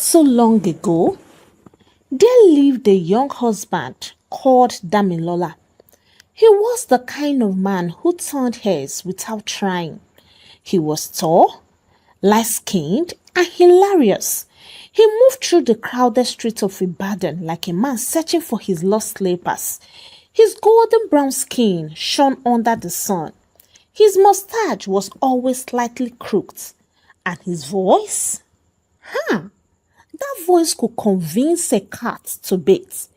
so long ago, there lived a young husband called Damilola. He was the kind of man who turned heads without trying. He was tall, light-skinned, and hilarious. He moved through the crowded streets of Ibadan like a man searching for his lost slippers. His golden brown skin shone under the sun. His mustache was always slightly crooked. And his voice? That voice could convince a cat to bait.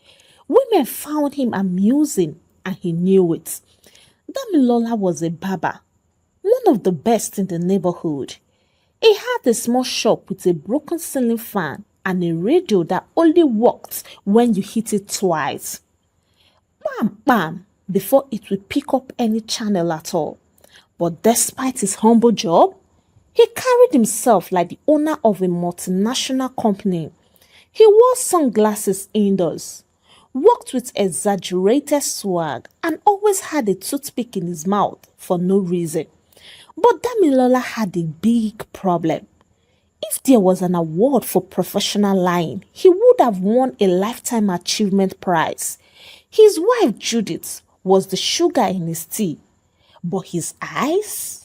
Women found him amusing and he knew it. Damilola was a barber, one of the best in the neighborhood. He had a small shop with a broken ceiling fan and a radio that only worked when you hit it twice. Bam, bam, before it would pick up any channel at all. But despite his humble job, he carried himself like the owner of a multinational company. He wore sunglasses indoors, walked with exaggerated swag, and always had a toothpick in his mouth for no reason. But Damilola had a big problem. If there was an award for professional lying, he would have won a lifetime achievement prize. His wife Judith was the sugar in his tea. But his eyes?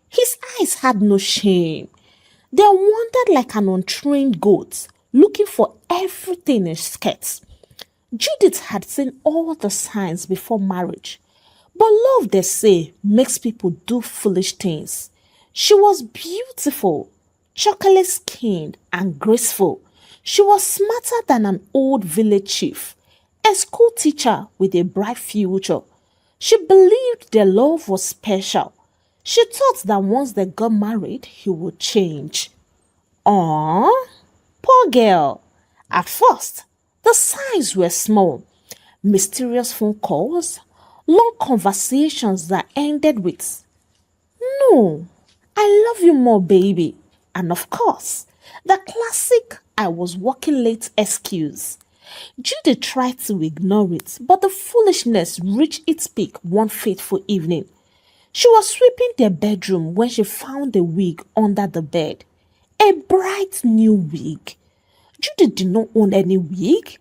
His eyes had no shame. They wandered like an untrained goat, looking for everything in skirts. Judith had seen all the signs before marriage. But love, they say, makes people do foolish things. She was beautiful, chocolate-skinned, and graceful. She was smarter than an old village chief, a school teacher with a bright future. She believed their love was special. She thought that once they got married, he would change. Aww, poor girl. At first, the signs were small. Mysterious phone calls, long conversations that ended with, "No, I love you more, baby." And of course, the classic "I was working late" excuse. Judy tried to ignore it, but the foolishness reached its peak one fateful evening. She was sweeping their bedroom when she found a wig under the bed. A bright new wig. Judy did not own any wig.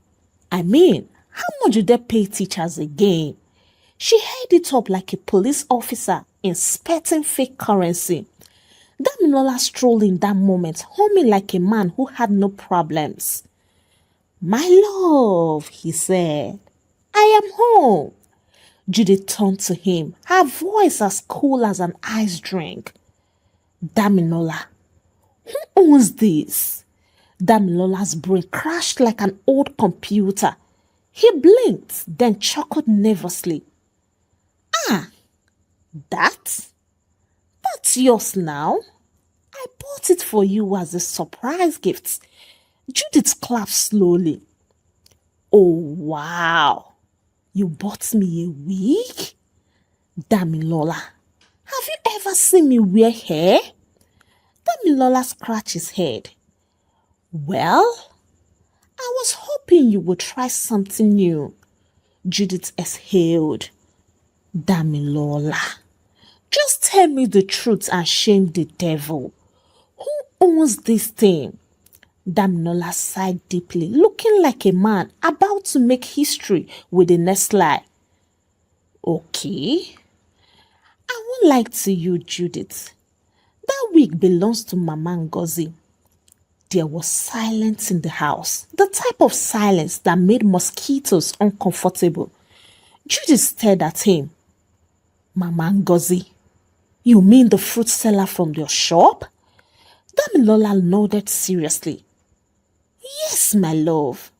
I mean, how much did they pay teachers again? She held it up like a police officer inspecting fake currency. Damilola strolled in that moment, humming like a man who had no problems. "My love," he said, "I am home." Judy turned to him, her voice as cool as an ice drink. "Damilola, who owns this?" Damilola's brain crashed like an old computer. He blinked, then chuckled nervously. That's yours now. I bought it for you as a surprise gift." Judith clapped slowly. "Oh, wow. You bought me a wig? Damilola, have you ever seen me wear hair?" Damilola scratched his head. "Well, I was hoping you would try something new." Judith exhaled. "Damilola, just tell me the truth and shame the devil. Who owns this thing?" Damilola sighed deeply, looking like a man about to make history with the next lie. "Okay, I won't lie to you, Judith. That wig belongs to Mama Ngozi." There was silence in the house, the type of silence that made mosquitoes uncomfortable. Judith stared at him. "Mama Ngozi? You mean the fruit seller from your shop?" Damilola nodded seriously. "Yes, my love.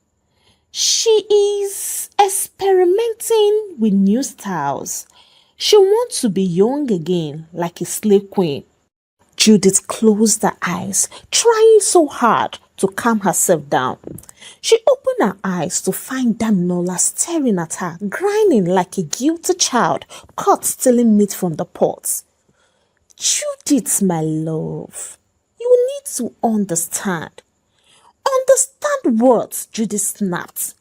She is experimenting with new styles. She wants to be young again, like a slave queen." Judith closed her eyes, trying so hard to calm herself down. She opened her eyes to find Damilola staring at her, grinning like a guilty child caught stealing meat from the pot. "Judith, my love, you need to understand." "Understand what?" Judith snapped.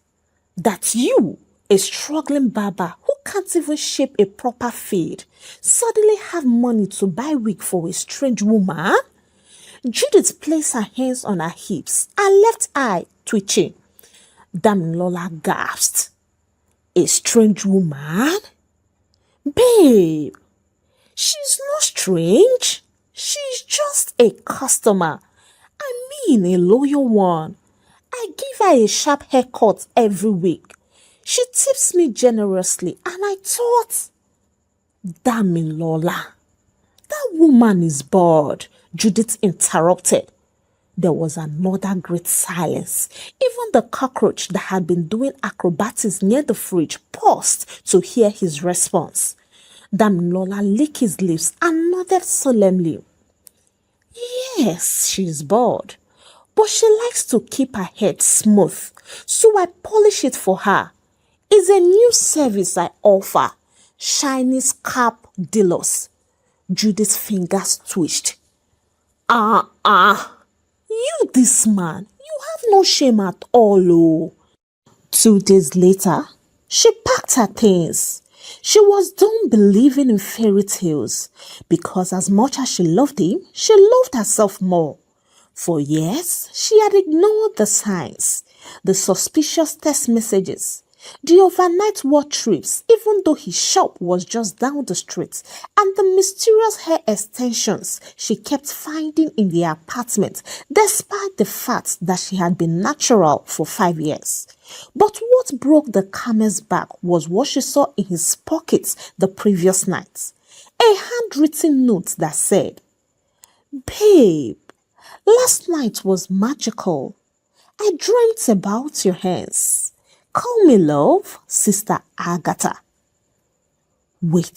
"That you, a struggling barber who can't even shape a proper fade, suddenly have money to buy wig for a strange woman?" Judith placed her hands on her hips, her left eye twitching. Damilola gasped. A strange woman? Babe, she's not strange. She's just a customer. I mean a loyal one. I give her a sharp haircut every week. She tips me generously and I thought, Damilola, that woman is bored, Judith interrupted. There was another great silence. Even the cockroach that had been doing acrobatics near the fridge paused to hear his response. Damilola licked his lips and nodded solemnly. Yes, she's bored, but she likes to keep her head smooth, so I polish it for her. It's a new service I offer. Shiny scalp dealers. Judith's fingers twitched. You this man, you have no shame at all, oh. 2 days later, she packed her things. She was done believing in fairy tales because as much as she loved him, she loved herself more. For years, she had ignored the signs, the suspicious text messages, the overnight work trips, even though his shop was just down the street, and the mysterious hair extensions she kept finding in the apartment, despite the fact that she had been natural for 5 years. But what broke the camel's back was what she saw in his pockets the previous night. A handwritten note that said, Babe, last night was magical. I dreamt about your hands. Call me love, Sister Agatha. Wait.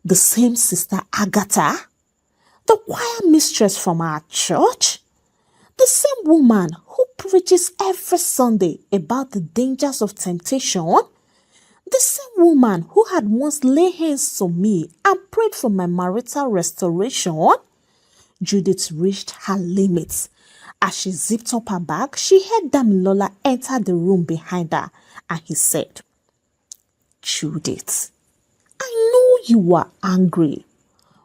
The same Sister Agatha? The choir mistress from our church? The same woman who preaches every Sunday about the dangers of temptation? The same woman who had once laid hands on me and prayed for my marital restoration? Judith reached her limits. As she zipped up her bag, she heard Damilola enter the room behind her and he said, Judith, I know you are angry,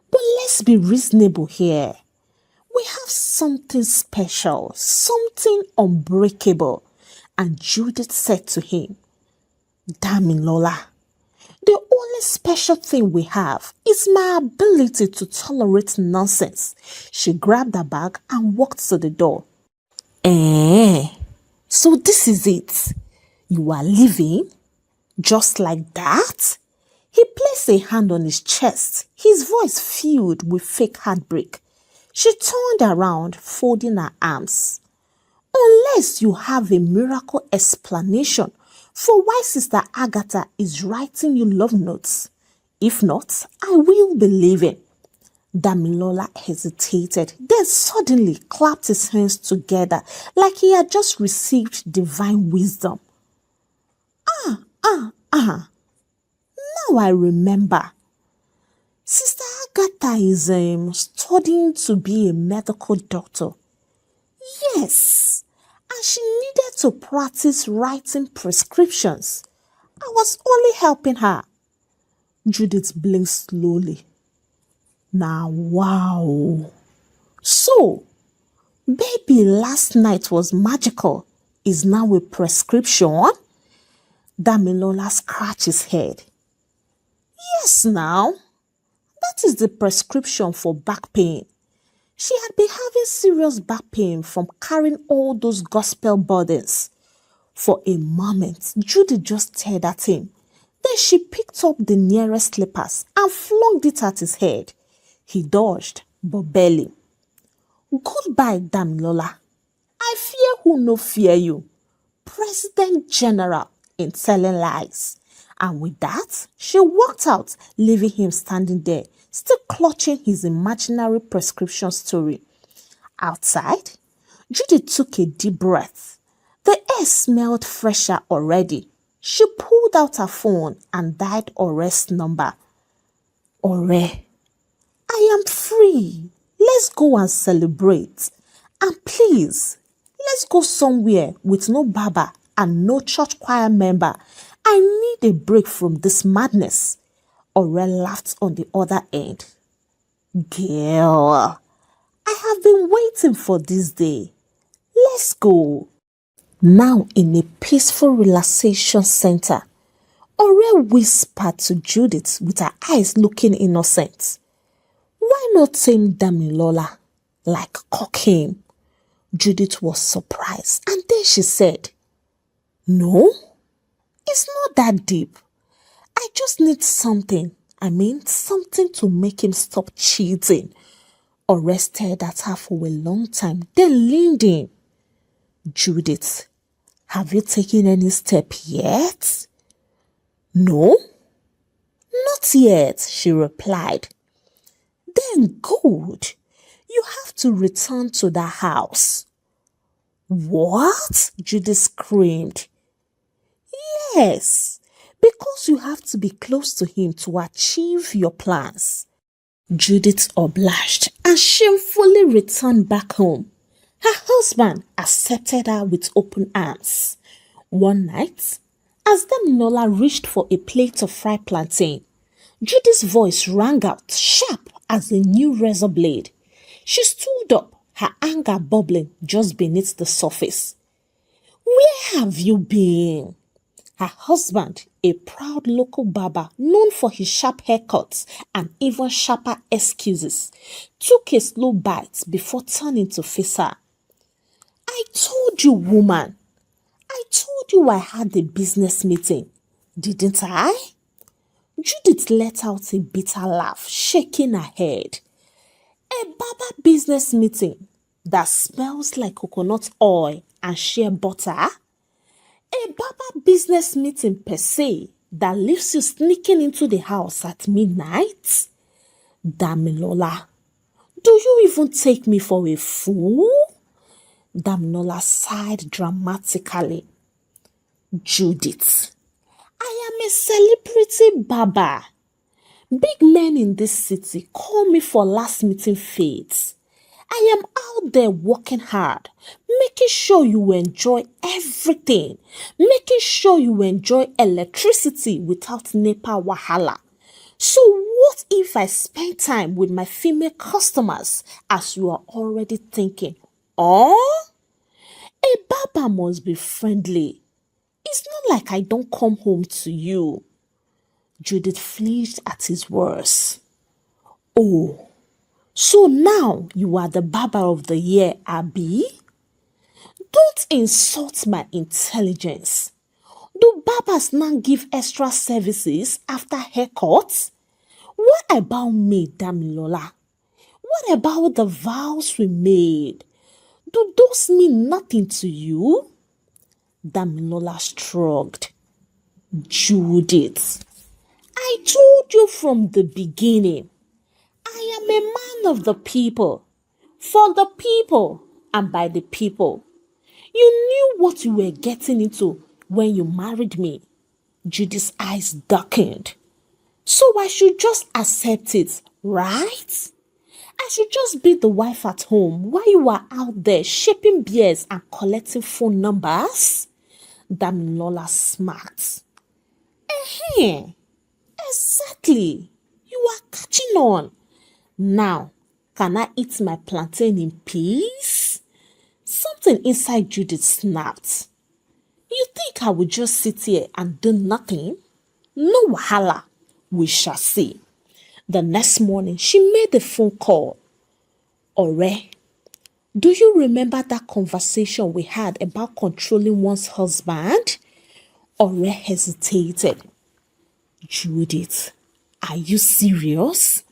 but let's be reasonable here. We have something special, something unbreakable. And Judith said to him, Damilola, the only special thing we have is my ability to tolerate nonsense. She grabbed her bag and walked to the door. So this is it. You are leaving? Just like that? He placed a hand on his chest, his voice filled with fake heartbreak. She turned around, folding her arms. Unless you have a miracle explanation for why Sister Agatha is writing you love notes. If not, I will be leaving. Damilola hesitated, then suddenly clapped his hands together like he had just received divine wisdom. Now I remember. Sister Agatha is studying to be a medical doctor. Yes, and she needed to practice writing prescriptions. I was only helping her. Judith blinked slowly. Now, wow. So, baby last night was magical. Is now a prescription? Damilola scratched his head. Yes, now. That is the prescription for back pain. She had been having serious back pain from carrying all those gospel burdens. For a moment, Judy just stared at him. Then she picked up the nearest slippers and flung it at his head. He dodged, but barely. Goodbye, Damilola. I fear who no fear you. President General in telling lies. And with that, she walked out, leaving him standing there, still clutching his imaginary prescription story. Outside, Judy took a deep breath. The air smelled fresher already. She pulled out her phone and dialed Ore's number. Ore, I am free. Let's go and celebrate. And please, let's go somewhere with no barber and no church choir member. I need a break from this madness. Ore laughed on the other end. Girl, I have been waiting for this day. Let's go. Now in a peaceful relaxation center, Ore whispered to Judith with her eyes looking innocent. Why not tame Damilola like cock him? Judith was surprised and then she said, No, it's not that deep. I just need something. Something to make him stop cheating. Ore stared at her for a long time, then leaned in. Judith, have you taken any step yet? No, not yet, she replied. Then good. You have to return to the house. What? Judith screamed. Yes, because you have to be close to him to achieve your plans. Judith obliged and shamefully returned back home. Her husband accepted her with open arms. One night, as Damilola reached for a plate of fried plantain, Judith's voice rang out sharp as a new razor blade. She stood up, her anger bubbling just beneath the surface. Where have you been? Her husband, a proud local barber known for his sharp haircuts and even sharper excuses, took a slow bite before turning to face her. I told you, woman. I told you I had a business meeting, didn't I? Judith let out a bitter laugh, shaking her head. A barber business meeting that smells like coconut oil and shea butter? A barber business meeting per se that leaves you sneaking into the house at midnight? Damilola, do you even take me for a fool? Damilola sighed dramatically. Judith, I am a celebrity barber. Big men in this city call me for last meeting fates. I am out there working hard, making sure you enjoy everything, making sure you enjoy electricity without NEPA wahala. So what if I spend time with my female customers as you are already thinking, oh, a barber must be friendly. It's not like I don't come home to you. Judith flinched at his words. Oh, so now you are the barber of the year, Abby? Don't insult my intelligence. Do barbers now give extra services after haircuts? What about me, Damilola? What about the vows we made? Do those mean nothing to you? Damilola shrugged. Judith, I told you from the beginning, I am a man of the people, for the people, and by the people. You knew what you were getting into when you married me. Judith's eyes darkened. So I should just accept it, right? I should just be the wife at home while you are out there shaping beers and collecting phone numbers? Damilola smirked. Exactly. You are catching on. Now, can I eat my plantain in peace? Something inside Judith snapped. You think I will just sit here and do nothing? No wahala. We shall see. The next morning, she made a phone call. Ore, do you remember that conversation we had about controlling one's husband? Ore hesitated. Judith, are you serious?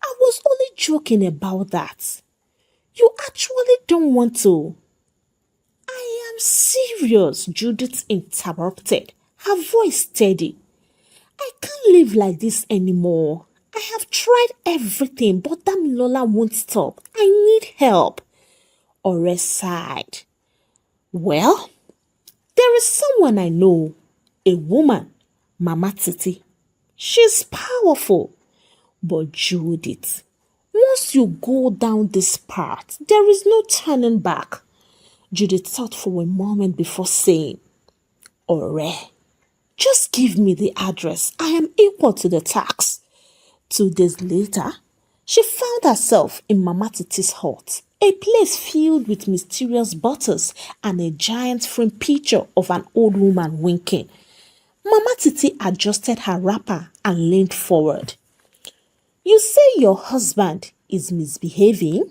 I was only joking about that. You actually don't want to. I am serious, Judith interrupted, her voice steady. I can't live like this anymore. I have tried everything, but Damilola won't stop. I need help. Ore sighed. Well, there is someone I know, a woman, Mama Titi. She's powerful. But Judith, once you go down this path, there is no turning back. Judith thought for a moment before saying, Ore, just give me the address. I am equal to the tax. 2 days later, She found herself in Mama Titi's hut, a place filled with mysterious bottles and a giant framed picture of an old woman winking. Mama Titi adjusted her wrapper and leaned forward. You say your husband is misbehaving?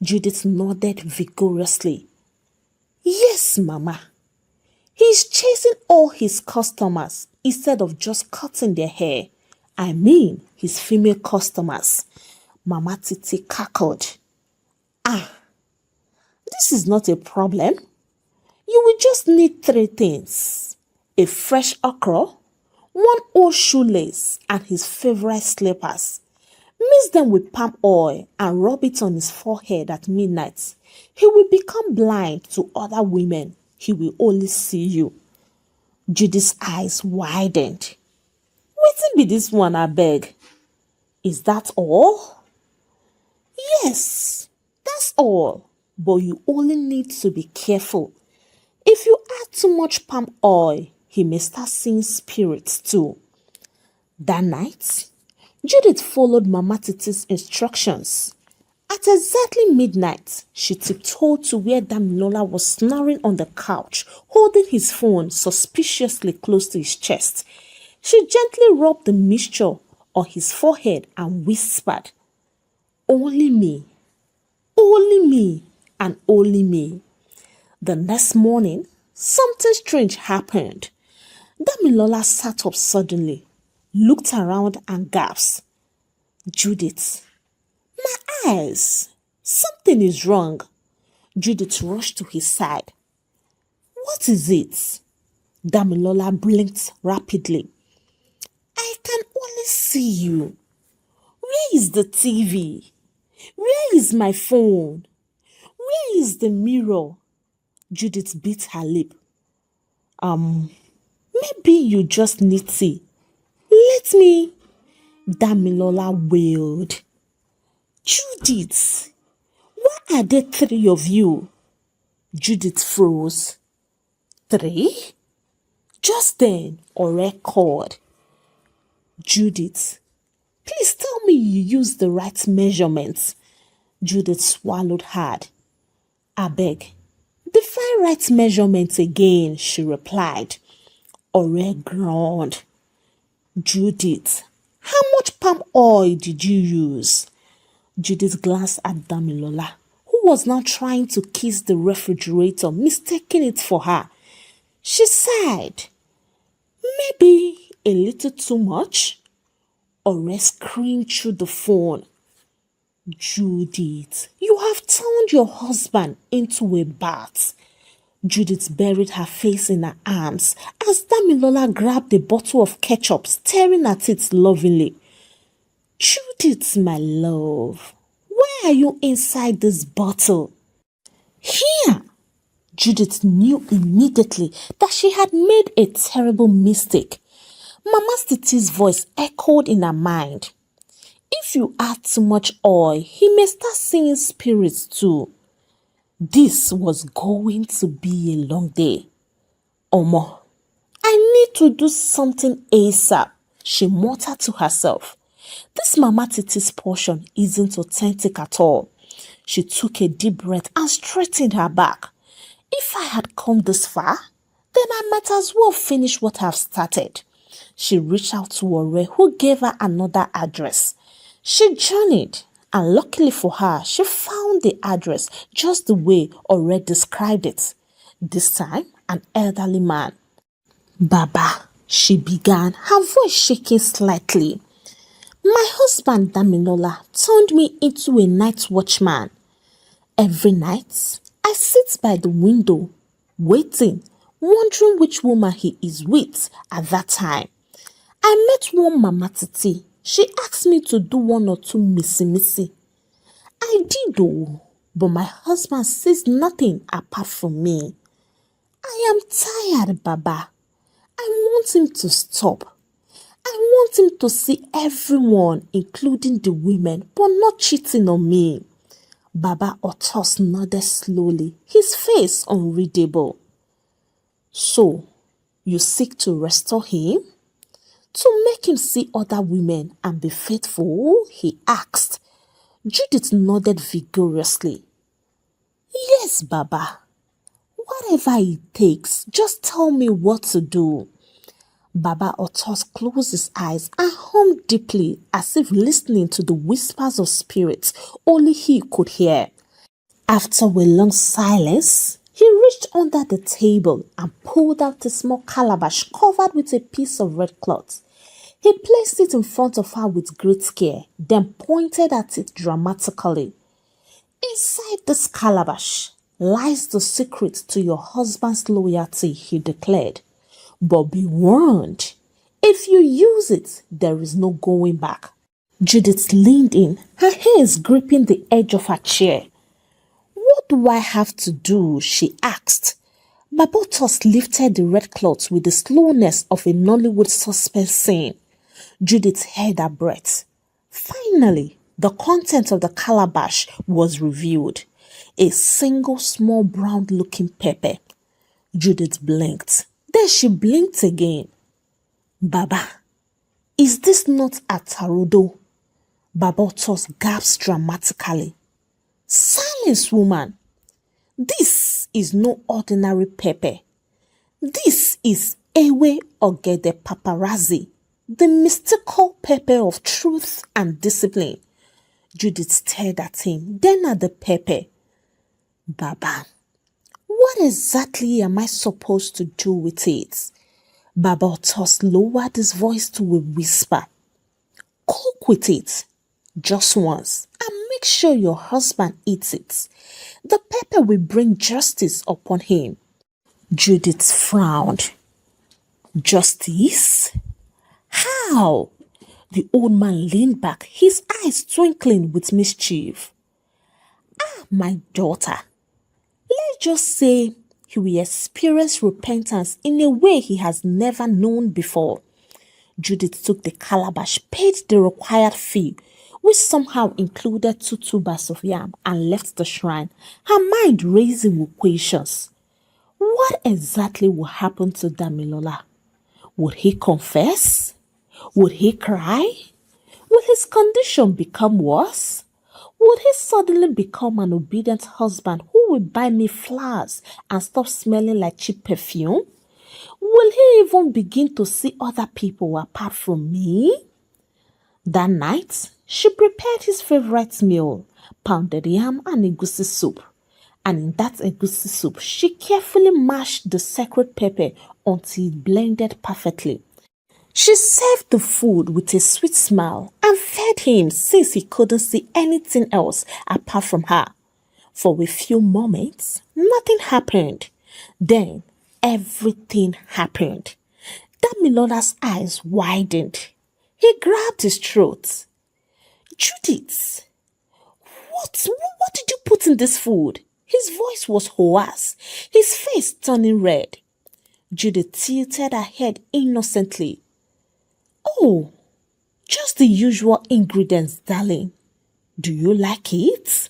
Judith nodded vigorously. Yes, Mama. He's chasing all his customers instead of just cutting their hair. I mean, his female customers. Mama Titi cackled. This is not a problem. You will just need 3 things. A fresh okra, one old shoelace, and his favorite slippers. Mix them with palm oil and rub it on his forehead at midnight. He will become blind to other women. He will only see you. Judy's eyes widened. Wetin be this one, abeg? Is that all? Yes, that's all. But you only need to be careful. If you add too much palm oil, he may start seeing spirits too. That night, Judith followed Mama Titi's instructions. At exactly midnight, she tiptoed to where Damilola was snoring on the couch, holding his phone suspiciously close to his chest. She gently rubbed the mixture on his forehead and whispered, only me, and only me. The next morning, something strange happened. Damilola sat up suddenly, looked around and gasped. Judith, my eyes! Something is wrong. Judith rushed to his side. What is it? Damilola blinked rapidly. I can only see you. Where is the TV? Where is my phone? Where is the mirror? Judith bit her lip. Maybe you just need tea. Let me. Damilola wailed. Judith, why are there 3 of you? Judith froze. 3? Just then, Ore called. Judith, please tell me you used the right measurements. Judith swallowed hard. Abeg, define right measurements again, she replied. Ore groaned. Judith, how much palm oil did you use? Judith glanced at Damilola, who was now trying to kiss the refrigerator, mistaking it for her. She sighed. Maybe a little too much? Ore screamed through the phone. Judith, you have turned your husband into a bat. Judith buried her face in her arms as Damilola grabbed a bottle of ketchup, staring at it lovingly. Judith, my love, why are you inside this bottle? Here! Judith knew immediately that she had made a terrible mistake. Mama Titi's voice echoed in her mind. If you add too much oil, he may start seeing spirits too. This was going to be a long day. Omo, I need to do something ASAP, she muttered to herself. This Mama Titi's portion isn't authentic at all. She took a deep breath and straightened her back. If I had come this far, then I might as well finish what I've started. She reached out to Ore, who gave her another address. She journeyed, and luckily for her, she found the address just the way Ore described it. This time, an elderly man. Baba, she began, her voice shaking slightly. My husband Damilola turned me into a night watchman. Every night, I sit by the window, waiting, wondering which woman he is with at that time. I met one Mama Titi. She asked me to do 1 or 2 missy. I did though, but my husband says nothing apart from me. I am tired, Baba. I want him to stop. I want him to see everyone, including the women, but not cheating on me. Baba Otos nodded slowly, his face unreadable. So, you seek to restore him? To make him see other women and be faithful? He asked. Judith nodded vigorously. Yes, Baba. Whatever it takes, just tell me what to do. Baba Otos closed his eyes and hummed deeply as if listening to the whispers of spirits only he could hear. After a long silence, he reached under the table and pulled out a small calabash covered with a piece of red cloth. He placed it in front of her with great care, then pointed at it dramatically. Inside this calabash lies the secret to your husband's loyalty, he declared. But be warned, if you use it, there is no going back. Judith leaned in, her hands gripping the edge of her chair. What do I have to do? She asked. Babotos lifted the red cloth with the slowness of a Nollywood suspense scene. Judith held her breath. Finally, the content of the calabash was revealed. A single small brown-looking pepper. Judith blinked. Then she blinked again. Baba, is this not a tarodo? Babotos gasped dramatically. Silence, woman. This is no ordinary pepper. This is Ewe Ogede Paparazzi, the mystical pepper of truth and discipline. Judith stared at him, then at the pepper. Baba, what exactly am I supposed to do with it? Baba Otos lowered his voice to a whisper. Cook with it, just once, and make sure your husband eats it. The pepper will bring justice upon him. Judith frowned. Justice? How? The old man leaned back, his eyes twinkling with mischief. My daughter, let's just say he will experience repentance in a way he has never known before. Judith took the calabash, paid the required fee, which somehow included 2 tubers of yam, and left the shrine, her mind racing with questions. What exactly will happen to Damilola? Would he confess? Would he cry? Will his condition become worse? Would he suddenly become an obedient husband who will buy me flowers and stop smelling like cheap perfume? Will he even begin to see other people apart from me? That night, she prepared his favorite meal, pounded yam and egusi soup. And in that egusi soup, she carefully mashed the sacred pepper until it blended perfectly. She served the food with a sweet smile and fed him since he couldn't see anything else apart from her. For a few moments, nothing happened. Then, everything happened. Damilola's eyes widened. He grabbed his throat. Judith, what did you put in this food? His voice was hoarse, his face turning red. Judith tilted her head innocently. Oh, just the usual ingredients, darling. Do you like it?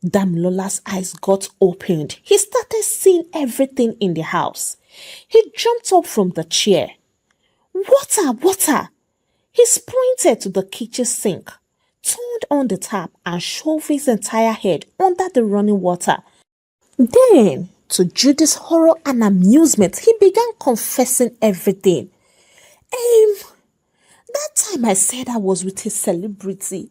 Damilola's eyes got opened. He started seeing everything in the house. He jumped up from the chair. Water, water! He sprinted to the kitchen sink, turned on the tap and shoved his entire head under the running water. Then, to Judith's horror and amusement, he began confessing everything. That time I said I was with a celebrity.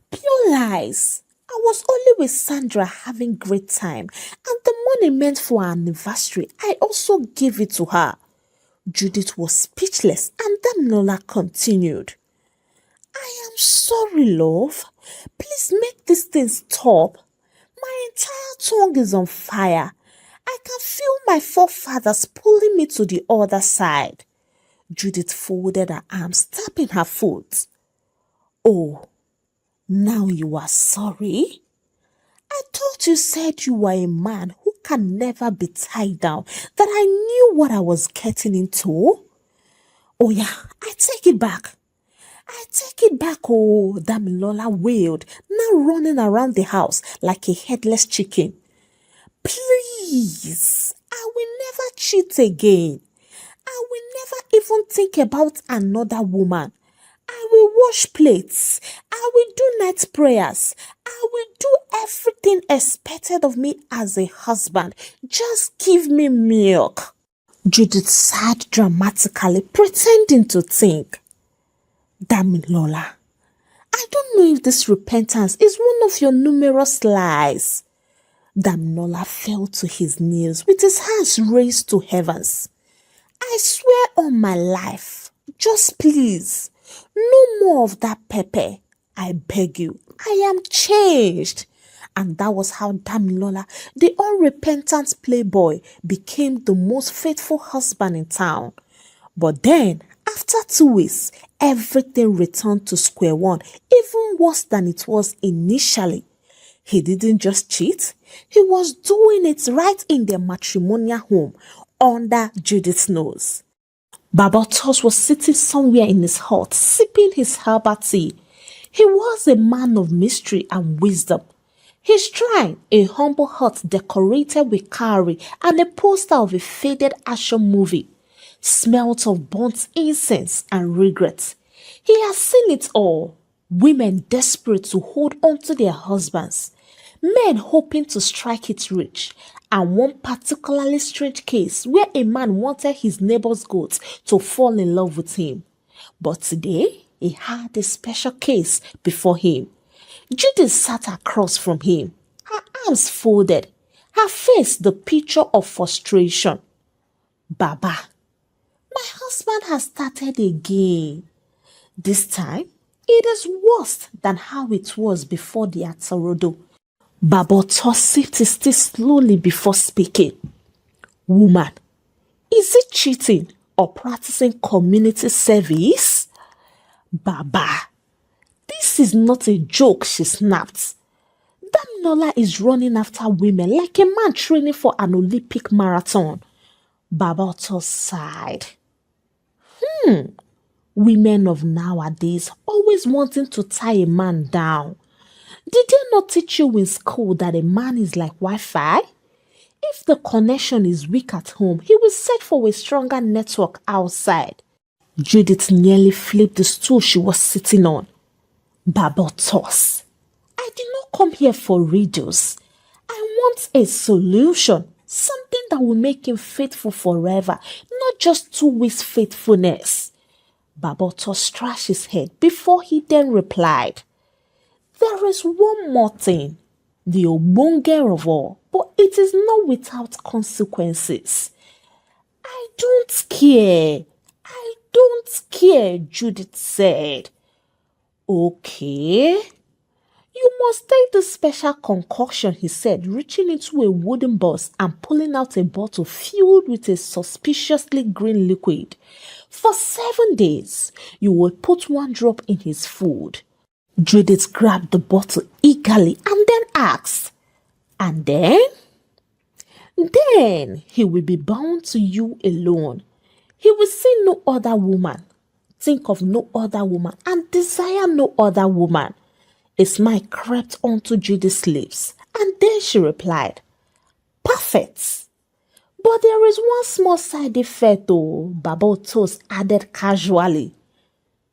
Pure lies. I was only with Sandra having great time, and the money meant for our anniversary, I also gave it to her. Judith was speechless, and Damilola continued. I am sorry, love. Please make this thing stop. My entire tongue is on fire. I can feel my forefathers pulling me to the other side. Judith folded her arms, tapping her foot. Oh, now you are sorry? I thought you said you were a man who can never be tied down, that I knew what I was getting into. Oh yeah, I take it back. I take it back, oh, Damilola wailed, now running around the house like a headless chicken. Please, I will never cheat again. I will never even think about another woman. I will wash plates. I will do night prayers. I will do everything expected of me as a husband. Just give me milk. Judith sighed dramatically, pretending to think. Damilola, I don't know if this repentance is one of your numerous lies. Damilola fell to his knees with his hands raised to heavens. I swear on my life, just please, no more of that pepper. I beg you, I am changed. And that was how Damilola, the unrepentant playboy, became the most faithful husband in town. But then, after 2 weeks, everything returned to square one, even worse than it was initially. He didn't just cheat, he was doing it right in their matrimonial home, under Judith's nose. Baba Toss was sitting somewhere in his hut, sipping his herbal tea. He was a man of mystery and wisdom. His shrine, a humble hut decorated with cowrie and a poster of a faded action movie, smelt of burnt incense and regret. He has seen it all. Women desperate to hold on to their husbands, men hoping to strike it rich, and one particularly strange case where a man wanted his neighbor's goats to fall in love with him. But today, he had a special case before him. Judith sat across from him, her arms folded, her face the picture of frustration. Baba, my husband has started again. This time, it is worse than how it was before the Atarodo. Baba sipped his tea slowly before speaking. Woman, is it cheating or practicing community service? Baba, this is not a joke, she snapped. Damilola is running after women like a man training for an Olympic marathon. Baba sighed. Women of nowadays always wanting to tie a man down. Did they not teach you in school that a man is like Wi-Fi? If the connection is weak at home, he will search for a stronger network outside. Judith nearly flipped the stool she was sitting on. Baba toss. I did not come here for riddles. I want a solution, something that will make him faithful forever, not just 2 weeks faithfulness. Baba scratched his head before he then replied. There is one more thing, the ogbonge of all, but it is not without consequences. I don't care. I don't care, Judith said. Okay. You must take the special concoction, he said, reaching into a wooden box and pulling out a bottle filled with a suspiciously green liquid. For 7 days, you will put 1 drop in his food. Judith grabbed the bottle eagerly and then asked, and then? Then he will be bound to you alone. He will see no other woman, think of no other woman, and desire no other woman. A smile crept onto Judith's lips, and then she replied, Perfect. But there is one small side effect, though, Baba Toast added casually.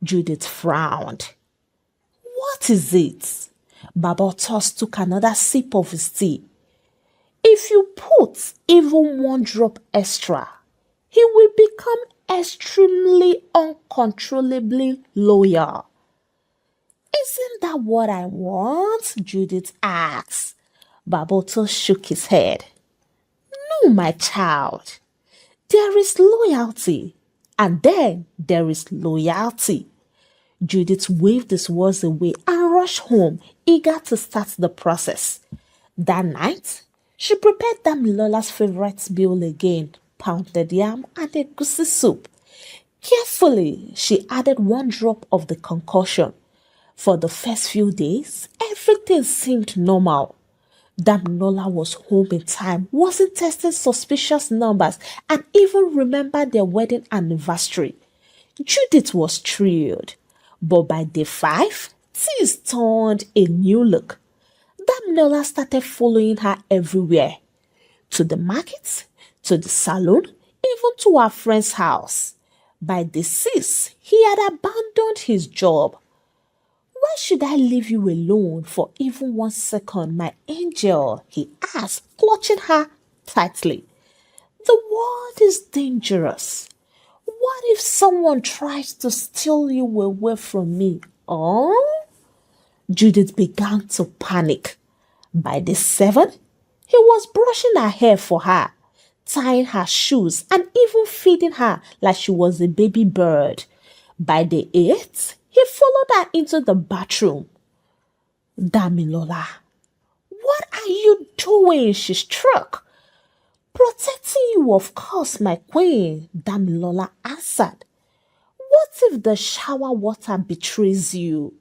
Judith frowned. What is it? Baba Toast took another sip of his tea. If you put even 1 drop extra, he will become extremely uncontrollably loyal. Isn't that what I want? Judith asked. Baboto shook his head. No, my child. There is loyalty, and then there is loyalty. Judith waved his words away and rushed home, eager to start the process. That night, she prepared Damilola's favorite meal again, pounded yam and egusi soup. Carefully, she added 1 drop of the concoction. For the first few days, everything seemed normal. Damilola was home in time, wasn't testing suspicious numbers, and even remembered their wedding anniversary. Judith was thrilled. But by day 5, things turned a new look. Damilola started following her everywhere. To the market, to the salon, even to her friend's house. By the 6th, he had abandoned his job. Why should I leave you alone for even 1 second, my angel? He asked, clutching her tightly. The world is dangerous. What if someone tries to steal you away from me? Oh? Judith began to panic. By the 7th, he was brushing her hair for her, tying her shoes, and even feeding her like she was a baby bird. By the 8th, he followed her into the bathroom. Damilola, what are you doing? She struck. Protecting you, of course, my queen, Damilola answered. What if the shower water betrays you?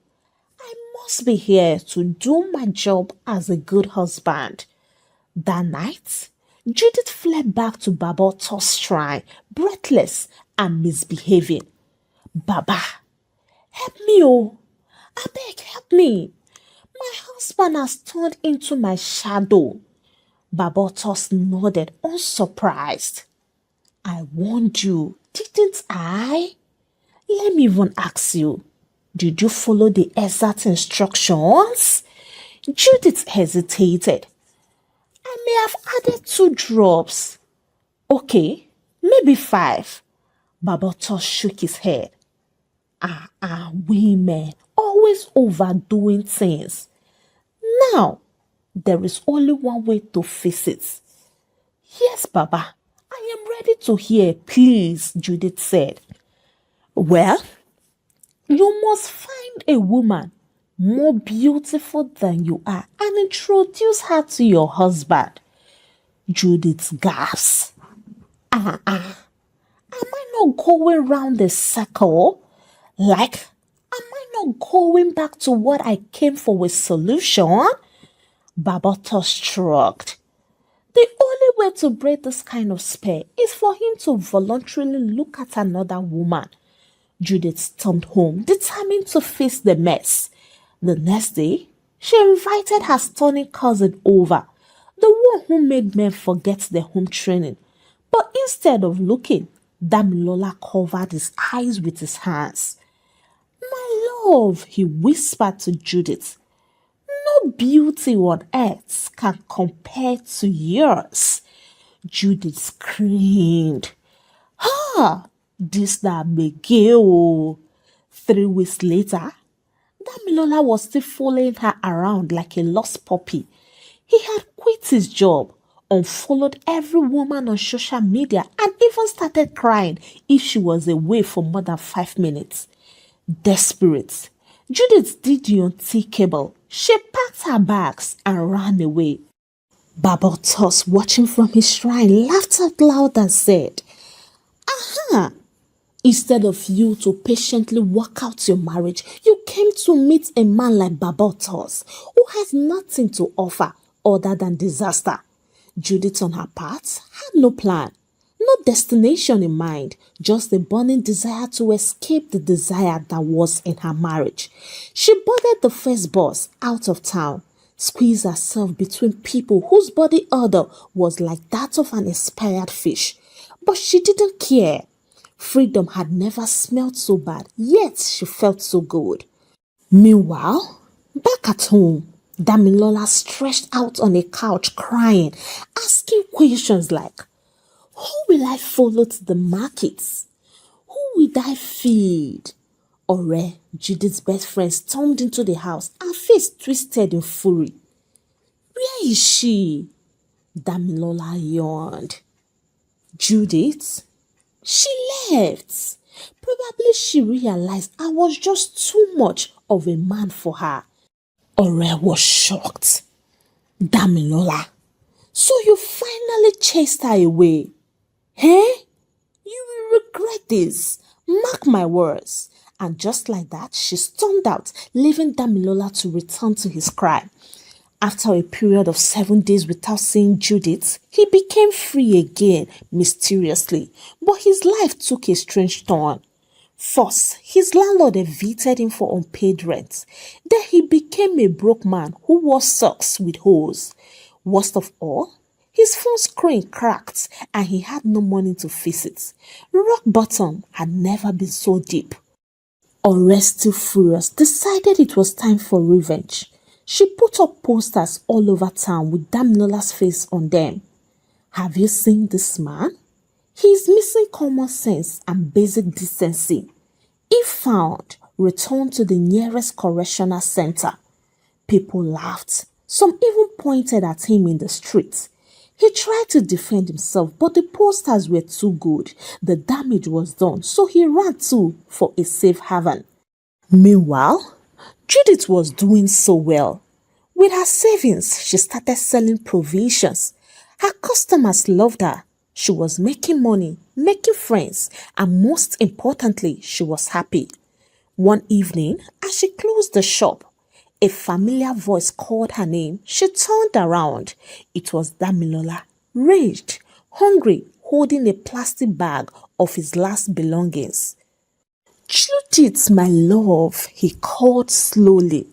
I must be here to do my job as a good husband. That night, Judith fled back to Baboto's shrine, breathless and misbehaving. Baba, help me, oh! I beg, help me! My husband has turned into my shadow. Babotos nodded, unsurprised. I warned you, didn't I? Let me even ask you, did you follow the exact instructions? Judith hesitated. I may have added 2 drops. Okay, maybe 5. Babotos shook his head. Women always overdoing things. Now, there is only one way to face it. Yes, Baba, I am ready to hear, please, Judith said. Well, you must find a woman more beautiful than you are and introduce her to your husband. Judith gasped. Am I not going round the circle? Like, am I not going back to what I came for with solution? Babotos shrugged. The only way to break this kind of spell is for him to voluntarily look at another woman. Judith stormed home, determined to face the mess. The next day, she invited her stunning cousin over, the one who made men forget their home training. But instead of looking, Damilola covered his eyes with his hands. My love, he whispered to Judith. No beauty on earth can compare to yours. Judith screamed. Ha! This that Megeo. 3 weeks later, Damilola was still following her around like a lost puppy. He had quit his job, unfollowed every woman on social media, and even started crying if she was away for more than 5 minutes. Desperate, Judith did the unthinkable. She packed her bags and ran away. Babotos, watching from his shrine, laughed out loud and said, Aha! Instead of you to patiently work out your marriage, you came to meet a man like Babotos, who has nothing to offer other than disaster. Judith, on her part, had no plan, no destination in mind, just a burning desire to escape the desire that was in her marriage. She boarded the first bus out of town, squeezed herself between people whose body odor was like that of an expired fish. But she didn't care. Freedom had never smelled so bad, yet she felt so good. Meanwhile, back at home, Damilola stretched out on a couch crying, asking questions like, who will I follow to the markets? Who will I feed? Ore, Judith's best friend, stormed into the house, her face twisted in fury. Where is she? Damilola yawned. Judith? She left. Probably she realized I was just too much of a man for her. Ore was shocked. Damilola, so you finally chased her away? Hey? You will regret this. Mark my words. And just like that, she stormed out, leaving Damilola to return to his crime. After a period of 7 days without seeing Judith, he became free again, mysteriously. But his life took a strange turn. First, his landlord evicted him for unpaid rent. Then he became a broke man who wore socks with holes. Worst of all, His phone screen cracked and he had no money to fix it. Rock bottom had never been so deep. Still furious, decided it was time for revenge. She put up posters all over town with Damilola's face on them. Have you seen this man? He is missing common sense and basic decency. If found, return to the nearest correctional center. People laughed. Some even pointed at him in the street. He tried to defend himself, but the posters were too good. The damage was done, so he ran too for a safe haven. Meanwhile, Judith was doing so well. With her savings, she started selling provisions. Her customers loved her. She was making money, making friends, and most importantly, she was happy. One evening, as she closed the shop, a familiar voice called her name. She turned around. It was Damilola, raged, hungry, holding a plastic bag of his last belongings. Judith, my love, he called slowly.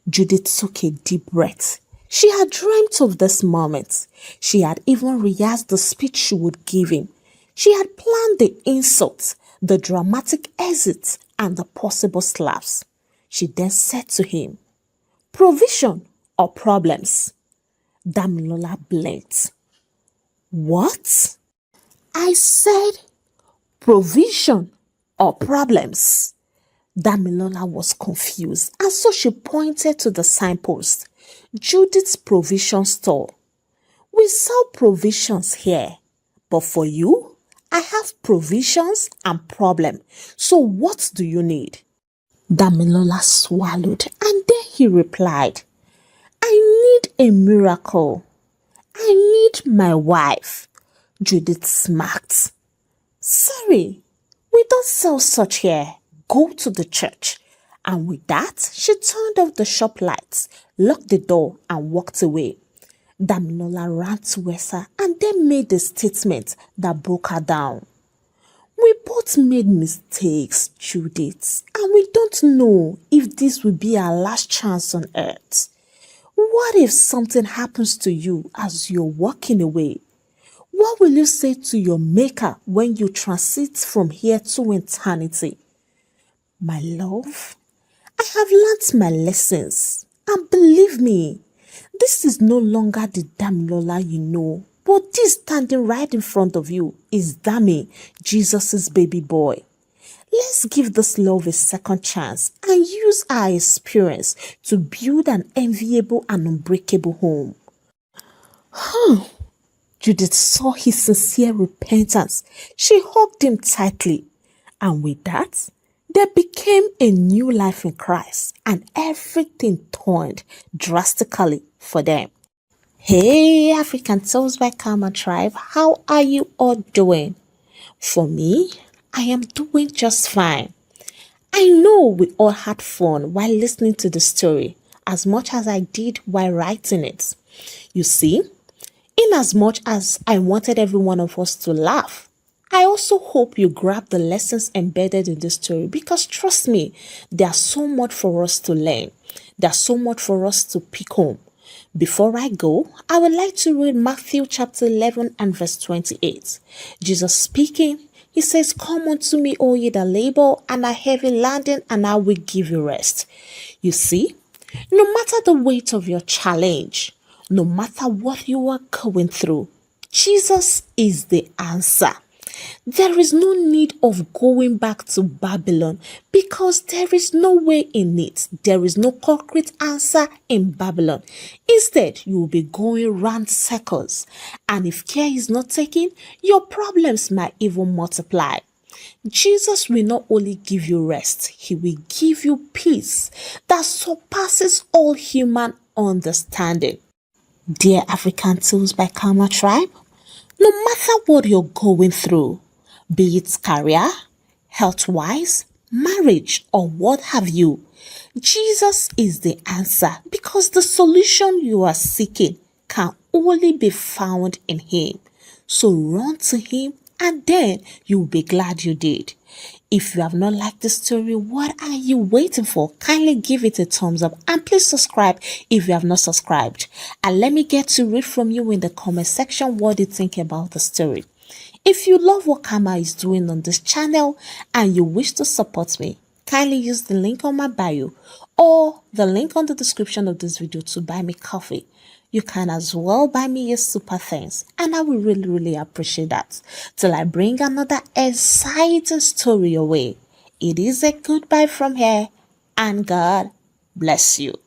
Judith took a deep breath. She had dreamt of this moment. She had even rehearsed the speech she would give him. She had planned the insults, the dramatic exits, and the possible slaps. She then said to him, "Provision or problems?" Damilola blinked. "What?" "I said provision or problems." Damilola was confused, and so she pointed to the signpost, Judith's provision store. "We sell provisions here, but for you, I have provisions and problem. So what do you need?" Damilola swallowed, and then he replied, "I need a miracle. I need my wife." Judith smirked. "Sorry, we don't sell such here. Go to the church." And with that, she turned off the shop lights, locked the door, and walked away. Damilola ran towards her and then made a statement that broke her down. "We both made mistakes, Judith, and we don't know if this will be our last chance on earth. What if something happens to you as you're walking away? What will you say to your maker when you transit from here to eternity? My love, I have learnt my lessons, and believe me, this is no longer the Damilola you know, but this standing right in front of you is Dami, Jesus' baby boy. Let's give this love a second chance and use our experience to build an enviable and unbreakable home." Judith saw his sincere repentance. She hugged him tightly, and with that, there became a new life in Christ, and everything turned drastically for them. Hey, African Tales by Karma Tribe, how are you all doing? For me, I am doing just fine. I know we all had fun while listening to the story, as much as I did while writing it. You see, in as much as I wanted every one of us to laugh, I also hope you grab the lessons embedded in this story, because trust me, there's so much for us to learn. There's so much for us to pick home. Before I go, I would like to read Matthew chapter 11 and verse 28. Jesus speaking, he says, "Come unto me, all ye that labor and are heavy laden, and I will give you rest." You see, no matter the weight of your challenge, no matter what you are going through, Jesus is the answer. There is no need of going back to Babylon, because there is no way in it. There is no concrete answer in Babylon. Instead, you will be going round circles, and if care is not taken, your problems might even multiply. Jesus will not only give you rest, he will give you peace that surpasses all human understanding. Dear African Tales by Karma Tribe, no matter what you're going through, be it career, health-wise, marriage, or what have you, Jesus is the answer, because the solution you are seeking can only be found in him. So run to him and then you'll be glad you did. If you have not liked the story, what are you waiting for? Kindly give it a thumbs up and please subscribe if you have not subscribed. And let me get to read from you in the comment section what you think about the story. If you love what Kama is doing on this channel and you wish to support me, kindly use the link on my bio or the link on the description of this video to buy me coffee. You can as well buy me a super thanks and I will really appreciate that. Till I bring another exciting story your way. It is a goodbye from here and God bless you.